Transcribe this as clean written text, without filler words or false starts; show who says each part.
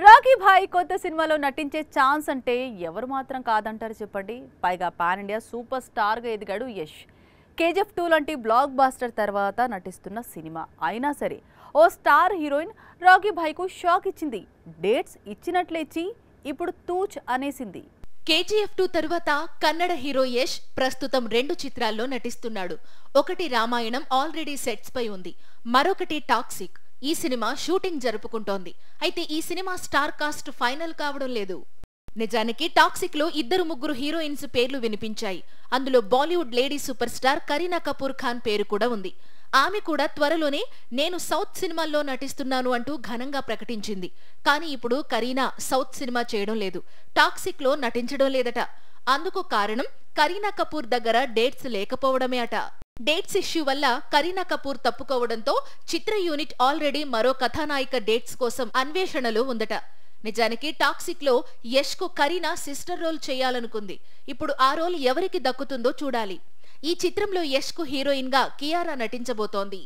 Speaker 1: Rocky భాయ్ కొత్త సినిమాలో నటించే ఛాన్స్ అంటే ఎవరు మాత్రం కాదంటారు చెప్పండి. పైగా పాన్ ఇండియా సూపర్ స్టార్గా ఎదిగాడు యష్. కేజీఎఫ్ 2 లాంటి బ్లాక్ బాస్టర్ తర్వాత నటిస్తున్న సినిమా అయినా సరే ఓ స్టార్ హీరోయిన్ రాకీ భాయ్కు షాక్ ఇచ్చింది. డేట్స్ ఇచ్చినట్లే ఇచ్చి ఇప్పుడు తూచ్ అనేసింది.
Speaker 2: కేజీఎఫ్ 2 తరువాత కన్నడ హీరో యష్ ప్రస్తుతం 2 చిత్రాల్లో నటిస్తున్నాడు. ఒకటి రామాయణం ఆల్రెడీ సెట్స్ పై ఉంది, మరొకటి టాక్సిక్. ఈ సినిమా షూటింగ్ జరుపుకుంటోంది. అయితే ఈ సినిమా స్టార్ కాస్ట్ ఫైనల్ కావడం లేదు. నిజానికి టాక్సిక్ లో 2-3 హీరోయిన్స్ పేర్లు వినిపించాయి. అందులో Bollywood lady super star Kareena Kapoor Khan పేరు కూడా ఉంది. ఆమె కూడా త్వరలోనే నేను సౌత్ సినిమాల్లో నటిస్తున్నాను అంటూ ఘనంగా ప్రకటించింది. కానీ ఇప్పుడు కరీనా సౌత్ సినిమా చేయడం లేదు, టాక్సిక్ లో నటించడం లేదట. అందుకు కారణం కరీనా కపూర్ దగ్గర డేట్స్ లేకపోవడమే అట. డేట్స్ ఇష్యూ వల్ల కరీనా కపూర్ తప్పుకోవడంతో చిత్ర యూనిట్ ఆల్రెడీ మరో కథానాయిక డేట్స్ కోసం అన్వేషణలో ఉందట. నిజానికి టాక్సిక్ లో యష్ కు కరీనా సిస్టర్ రోల్ చేయాలనుకుంది. ఇప్పుడు ఆ రోల్ ఎవరికి దక్కుతుందో చూడాలి. ఈ చిత్రంలో యష్ కు హీరోయిన్ గా కియారా నటించబోతోంది.